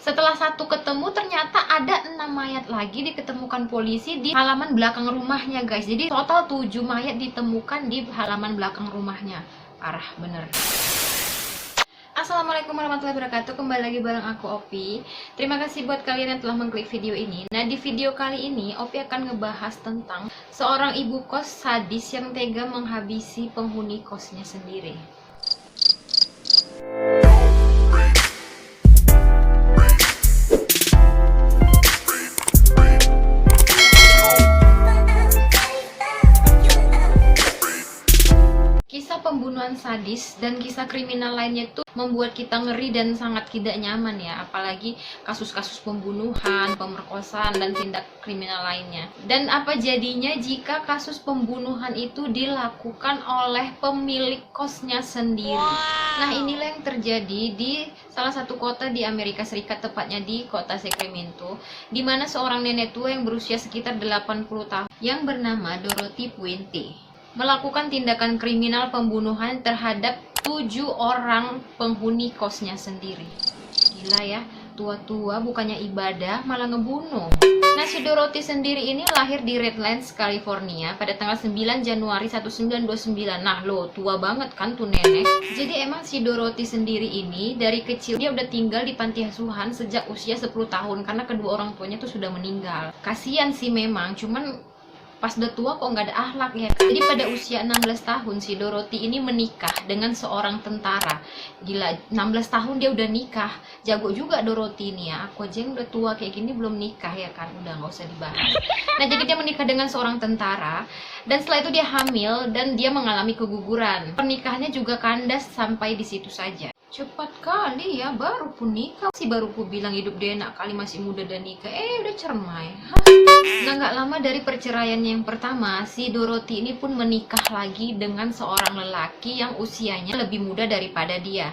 Setelah satu ketemu, ternyata ada 6 mayat lagi diketemukan polisi di halaman belakang rumahnya, guys. Jadi total 7 mayat ditemukan di halaman belakang rumahnya. Parah bener. Assalamualaikum warahmatullahi wabarakatuh. Kembali lagi bareng aku, Opi. Terima kasih buat kalian yang telah mengklik video ini. Nah, di video kali ini Opi akan ngebahas tentang seorang ibu kos sadis yang tega menghabisi penghuni kosnya sendiri. Kisah pembunuhan sadis dan kisah kriminal lainnya itu membuat kita ngeri dan sangat tidak nyaman ya. Apalagi kasus-kasus pembunuhan, pemerkosaan, dan tindak kriminal lainnya. Dan apa jadinya jika kasus pembunuhan itu dilakukan oleh pemilik kosnya sendiri? Nah, inilah yang terjadi di salah satu kota di Amerika Serikat, tepatnya di kota Sacramento, di mana seorang nenek tua yang berusia sekitar 80 tahun yang bernama Dorothy Puente melakukan tindakan kriminal pembunuhan terhadap 7 orang penghuni kosnya sendiri. Gila ya, tua-tua bukannya ibadah malah ngebunuh. Nah, si Dorothy sendiri ini lahir di Redlands, California pada tanggal 9 Januari 1929. Nah, lo tua banget kan tuh nenek. Jadi emang si Dorothy sendiri ini dari kecil dia udah tinggal di panti asuhan sejak usia 10 tahun karena kedua orang tuanya tuh sudah meninggal. Kasian sih memang, cuman pas udah tua kok nggak ada akhlak ya kan? Jadi pada usia 16 tahun si Dorothy ini menikah dengan seorang tentara. Gila, 16 tahun dia udah nikah. Jago juga Dorothy ini ya. Aku aja yang udah tua kayak gini belum nikah ya kan? Udah nggak usah dibahas. Nah, jadi dia menikah dengan seorang tentara. Dan setelah itu dia hamil dan dia mengalami keguguran. Pernikahannya juga kandas sampai di situ saja. Cepat kali ya, baru pun nikah. Baru ku bilang hidup dia enak kali, masih muda dan nikah. Udah cermai. Nah, nggak lama dari perceraian yang pertama, si Dorothy ini pun menikah lagi dengan seorang lelaki yang usianya lebih muda daripada dia.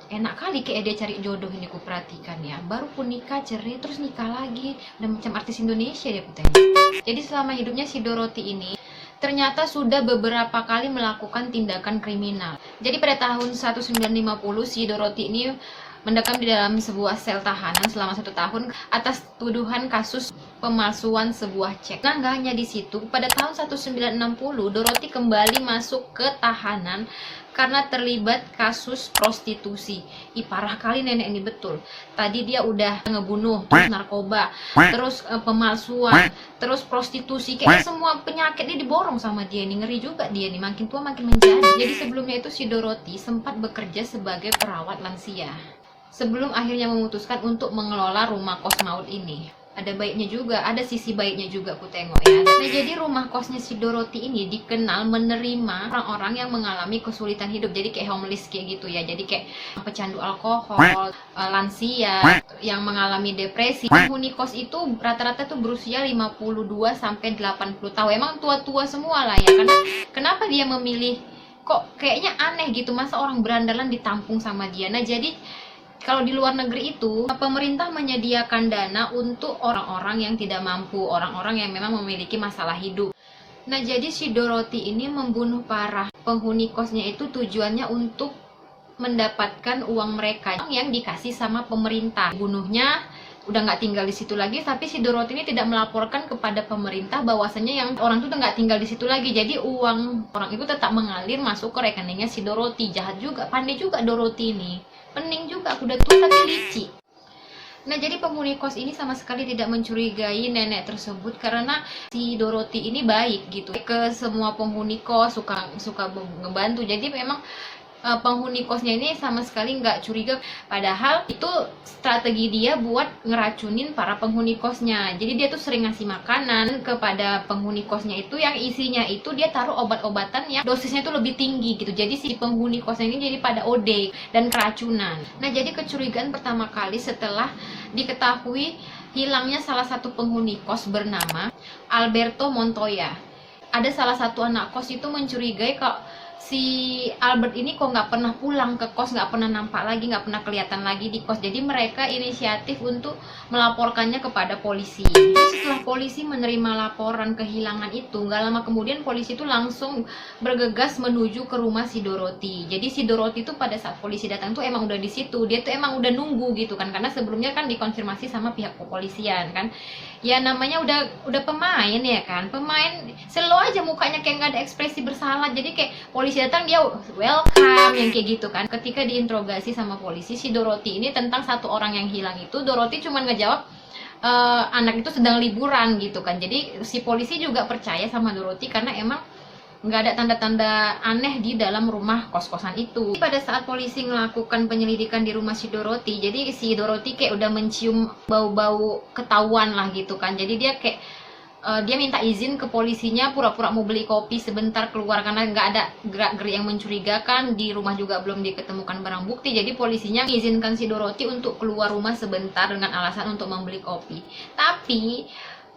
Enak kali kayak dia cari jodoh ini, ku perhatikan ya. Baru pun nikah, cerai, terus nikah lagi. Udah macam artis Indonesia dia kutanya. Jadi selama hidupnya si Dorothy ini ternyata sudah beberapa kali melakukan tindakan kriminal. Jadi pada tahun 1950 si Dorothy ini mendekam di dalam sebuah sel tahanan selama 1 tahun atas tuduhan kasus pemalsuan sebuah cek. Nah, nggak hanya di situ, pada tahun 1960 Dorothy kembali masuk ke tahanan karena terlibat kasus prostitusi. Parah kali nenek ini, betul. Tadi dia udah ngebunuh, terus narkoba, terus pemalsuan, terus prostitusi. Kayaknya semua penyakit dia diborong sama dia nih. Ngeri juga dia nih, makin tua makin menjadi. Jadi sebelumnya itu si Dorothy sempat bekerja sebagai perawat lansia sebelum akhirnya memutuskan untuk mengelola rumah kos maut ini. Ada baiknya juga, ada sisi baiknya juga ku tengok ya. Nah, jadi rumah kosnya si Dorothy ini dikenal menerima orang-orang yang mengalami kesulitan hidup. Jadi kayak homeless kayak gitu ya. Jadi kayak pecandu alkohol, lansia yang mengalami depresi. Penghuni kos itu rata-rata tuh berusia 52 sampai 80 tahun. Emang tua-tua semua lah ya. Karena kenapa dia memilih, kok kayaknya aneh gitu, masa orang berandalan ditampung sama dia. Nah, jadi kalau di luar negeri itu, pemerintah menyediakan dana untuk orang-orang yang tidak mampu, orang-orang yang memang memiliki masalah hidup. Nah, jadi si Dorothy ini membunuh parah penghuni kosnya itu tujuannya untuk mendapatkan uang mereka yang dikasih sama pemerintah. Bunuhnya udah nggak tinggal di situ lagi, tapi si Dorothy ini tidak melaporkan kepada pemerintah bahwasanya yang orang itu udah nggak tinggal di situ lagi. Jadi uang orang itu tetap mengalir masuk ke rekeningnya si Dorothy. Jahat juga, pandai juga Dorothy ini. Pening juga, aku udah tua tapi licik. Nah, jadi penghuni kos ini sama sekali tidak mencurigai nenek tersebut karena si Dorothy ini baik gitu ke semua penghuni kos, suka ngebantu. Jadi memang penghuni kosnya ini sama sekali nggak curiga, padahal itu strategi dia buat ngeracunin para penghuni kosnya. Jadi dia tuh sering ngasih makanan kepada penghuni kosnya itu yang isinya itu dia taruh obat-obatan yang dosisnya tuh lebih tinggi gitu. Jadi si penghuni kosnya ini jadi pada OD dan keracunan. Nah, jadi kecurigaan pertama kali setelah diketahui hilangnya salah satu penghuni kos bernama Alberto Montoya. Ada salah satu anak kos itu mencurigai kok si Albert ini kok nggak pernah pulang ke kos, nggak pernah nampak lagi, nggak pernah kelihatan lagi di kos. Jadi mereka inisiatif untuk melaporkannya kepada polisi. Jadi setelah polisi menerima laporan kehilangan itu, nggak lama kemudian polisi itu langsung bergegas menuju ke rumah si Dorothy. Jadi si Dorothy itu pada saat polisi datang tuh emang udah di situ, dia tuh emang udah nunggu gitu kan, karena sebelumnya kan dikonfirmasi sama pihak kepolisian kan. Ya namanya udah pemain ya kan, pemain selalu aja mukanya kayak nggak ada ekspresi bersalah. Jadi kayak polisi datang dia welcome yang kayak gitu kan. Ketika diinterogasi sama polisi si Dorothy ini tentang satu orang yang hilang itu, Dorothy cuma ngejawab anak itu sedang liburan gitu kan. Jadi si polisi juga percaya sama Dorothy karena emang nggak ada tanda-tanda aneh di dalam rumah kos-kosan itu. Pada saat polisi melakukan penyelidikan di rumah si Dorothy, jadi si Dorothy kayak udah mencium bau-bau ketahuan lah gitu kan. Jadi dia kayak dia minta izin ke polisinya, pura-pura mau beli kopi sebentar keluar karena nggak ada gerak-gerik yang mencurigakan. Di rumah juga belum diketemukan barang bukti, jadi polisinya mengizinkan si Dorothy untuk keluar rumah sebentar dengan alasan untuk membeli kopi. Tapi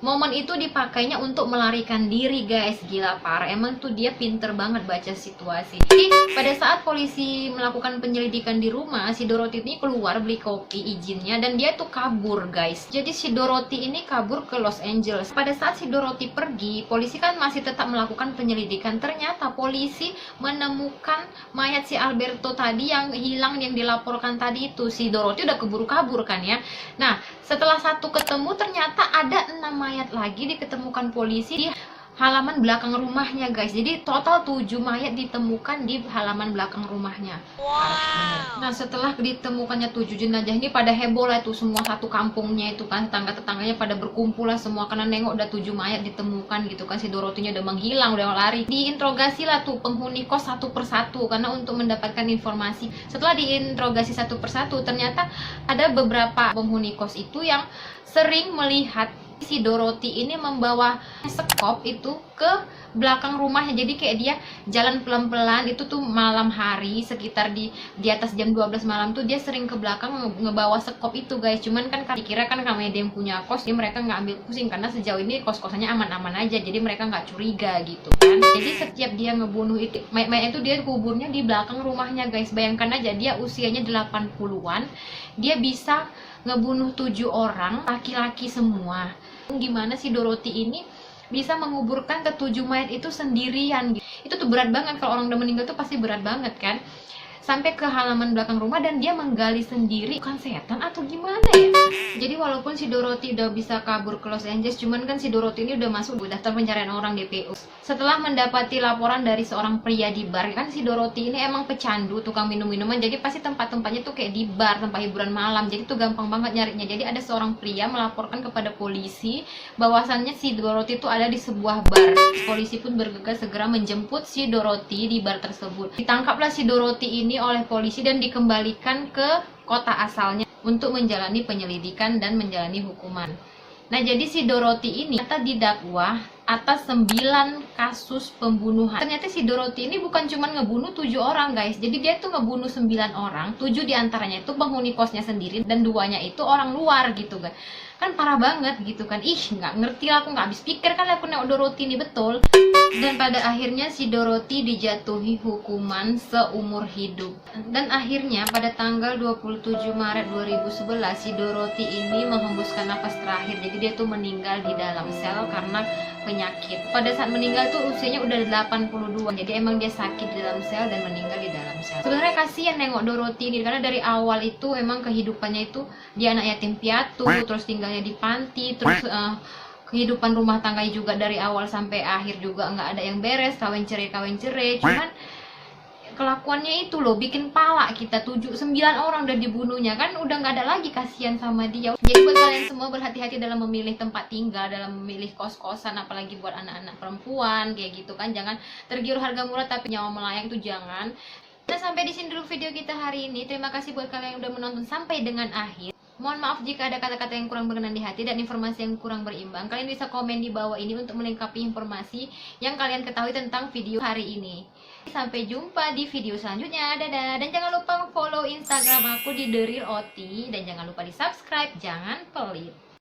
momen itu dipakainya untuk melarikan diri guys, gila parah, emang tuh dia pinter banget baca situasi. Jadi pada saat polisi melakukan penyelidikan di rumah, si Dorothy ini keluar beli kopi izinnya dan dia tuh kabur guys. Jadi si Dorothy ini kabur ke Los Angeles. Pada saat si Dorothy pergi, polisi kan masih tetap melakukan penyelidikan. Ternyata polisi menemukan mayat si Alberto tadi yang hilang, yang dilaporkan tadi itu. Si Dorothy udah keburu kabur kan ya. Nah setelah satu ketemu ternyata ada 6 mayat lagi diketemukan polisi di halaman belakang rumahnya guys. Jadi total 7 mayat ditemukan di halaman belakang rumahnya. Wow. Nah setelah ditemukannya 7 jenazah ini pada heboh lah itu semua, satu kampungnya itu kan, tetangga-tetangganya pada berkumpul lah semua karena nengok udah 7 mayat ditemukan gitu kan. Si Dorothy-nya udah menghilang, udah lari. Diinterogasi lah tuh penghuni kos satu persatu karena untuk mendapatkan informasi. Setelah diinterogasi satu persatu ternyata ada beberapa penghuni kos itu yang sering melihat si Dorothy ini membawa sekop itu ke belakang rumahnya. Jadi kayak dia jalan pelan-pelan itu tuh malam hari sekitar di atas jam 12 malam tuh dia sering ke belakang ngebawa sekop itu guys. Cuman kan dikira kan kami dia yang punya kos, jadi mereka nggak ambil pusing karena sejauh ini kos-kosannya aman-aman aja, jadi mereka nggak curiga gitu kan. Jadi setiap dia ngebunuh itu mayat itu dia kuburnya di belakang rumahnya guys. Bayangkan aja dia usianya 80-an, dia bisa ngebunuh 7 orang laki-laki semua. Gimana sih Dorothy ini bisa menguburkan ke-7 mayat itu sendirian? Itu tuh berat banget, kalau orang udah meninggal tuh pasti berat banget kan. Sampai ke halaman belakang rumah dan dia menggali sendiri. Bukan setan atau gimana ya? Jadi walaupun si Dorothy udah bisa kabur ke Los Angeles, cuman kan si Dorothy ini udah masuk daftar pencarian orang DPO. Setelah mendapati laporan dari seorang pria di bar, kan si Dorothy ini emang pecandu, tukang minum-minuman, jadi pasti tempat-tempatnya tuh kayak di bar, tempat hiburan malam, jadi tuh gampang banget nyarinya. Jadi ada seorang pria melaporkan kepada polisi bahwasannya si Dorothy itu ada di sebuah bar. Polisi pun bergegas segera menjemput si Dorothy di bar tersebut. Ditangkaplah si Dorothy ini oleh polisi dan dikembalikan ke kota asalnya untuk menjalani penyelidikan dan menjalani hukuman. Nah jadi si Dorothy ini ternyata didakwa atas 9 kasus pembunuhan. Ternyata si Dorothy ini bukan cuma ngebunuh 7 orang guys, jadi dia tuh ngebunuh 9 orang, 7 diantaranya itu penghuni kosnya sendiri dan 2-nya itu orang luar gitu kan. Kan parah banget gitu kan. Ih nggak ngerti lah, aku nggak habis pikir kan aku nengok Dorothy ini betul. Dan pada akhirnya si Dorothy dijatuhi hukuman seumur hidup. Dan akhirnya pada tanggal 27 Maret 2011 si Dorothy ini menghembuskan nafas terakhir. Jadi dia tuh meninggal di dalam sel karena penyakit. Pada saat meninggal tuh usianya udah 82. Jadi emang dia sakit di dalam sel dan meninggal di dalam sel. Sebenarnya kasihan nengok Dorothy ini karena dari awal itu emang kehidupannya itu dia anak yatim piatu, terus tinggalnya di panti, terus kehidupan rumah tangga juga dari awal sampai akhir juga nggak ada yang beres, kawin cerai. Cuman kelakuannya itu loh bikin pala kita. 9 orang udah dibunuhnya kan, udah nggak ada lagi, kasihan sama dia. Jadi buat kalian semua berhati-hati dalam memilih tempat tinggal, dalam memilih kos-kosan, apalagi buat anak-anak perempuan kayak gitu kan. Jangan tergiur harga murah tapi nyawa melayang itu jangan. Nah sampai di sini dulu video kita hari ini. Terima kasih buat kalian yang udah menonton sampai dengan akhir. Mohon maaf jika ada kata-kata yang kurang berkenan di hati dan informasi yang kurang berimbang. Kalian bisa komen di bawah ini untuk melengkapi informasi yang kalian ketahui tentang video hari ini. Sampai jumpa di video selanjutnya. Dadah. Dan jangan lupa follow Instagram aku di The Real OT. Dan jangan lupa di subscribe. Jangan pelit.